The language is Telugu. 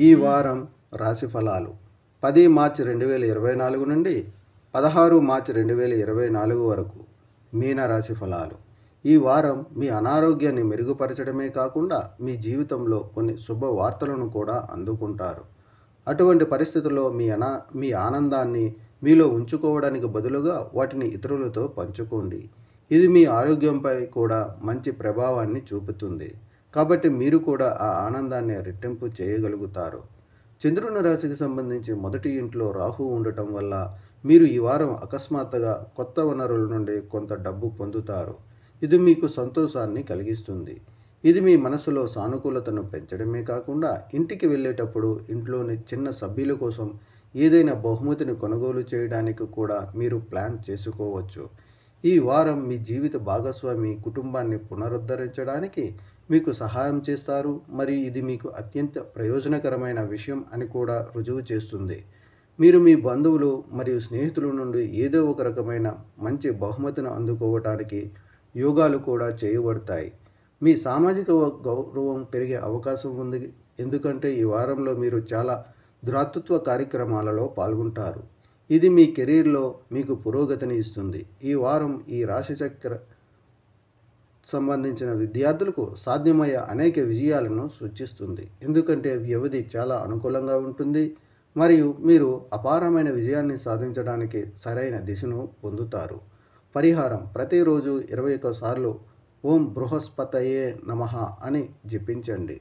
ఈ వారం రాశి ఫలాలు 10 మార్చి 2024 నుండి 16 మార్చి 2024 వరకు మీన రాశి ఫలాలు. ఈ వారం మీ అనారోగ్యాన్ని మెరుగుపరచడమే కాకుండా మీ జీవితంలో కొన్ని శుభవార్తలను కూడా అందుకుంటారు. అటువంటి పరిస్థితుల్లో మీ ఆనందాన్ని మీలో ఉంచుకోవడానికి బదులుగా వాటిని ఇతరులతో పంచుకోండి. ఇది మీ ఆరోగ్యంపై కూడా మంచి ప్రభావాన్ని చూపుతుంది. కాబట్టి మీరు కూడా ఆ ఆనందాన్ని రెట్టింపు చేయగలుగుతారు. చంద్రుని రాశికి సంబంధించి మొదటి ఇంట్లో రాహువు ఉండటం వల్ల మీరు ఈ వారం అకస్మాత్తుగా కొత్త వనరుల నుండి కొంత డబ్బు పొందుతారు. ఇది మీకు సంతోషాన్ని కలిగిస్తుంది. ఇది మీ మనసులో సానుకూలతను పెంచడమే కాకుండా ఇంటికి వెళ్ళేటప్పుడు ఇంట్లోని చిన్న సభ్యుల కోసం ఏదైనా బహుమతిని కొనుగోలు చేయడానికి కూడా మీరు ప్లాన్ చేసుకోవచ్చు. ఈ వారం మీ జీవిత భాగస్వామి కుటుంబాన్ని పునరుద్ధరించడానికి మీకు సహాయం చేస్తారు మరియు ఇది మీకు అత్యంత ప్రయోజనకరమైన విషయం అని కూడా రుజువు చేస్తుంది. మీరు మీ బంధువులు మరియు స్నేహితుల నుండి ఏదో ఒక రకమైన మంచి బహుమతిని అందుకోవటానికి యోగాలు కూడా చేయబడతాయి. మీ సామాజిక గౌరవం పెరిగే అవకాశం ఉంది, ఎందుకంటే ఈ వారంలో మీరు చాలా దాతృత్వ కార్యక్రమాలలో పాల్గొంటారు. ఇది మీ కెరీర్లో మీకు పురోగతిని ఇస్తుంది. ఈ వారం ఈ రాశిచక్ర సంబంధించిన విద్యార్థులకు సాధ్యమయ్యే అనేక విజయాలను సూచిస్తుంది, ఎందుకంటే వ్యవధి చాలా అనుకూలంగా ఉంటుంది మరియు మీరు అపారమైన విజయాన్ని సాధించడానికి సరైన దిశను పొందుతారు. పరిహారం: ప్రతిరోజు 21 సార్లు ఓం బృహస్పతయే నమః అని జపించండి.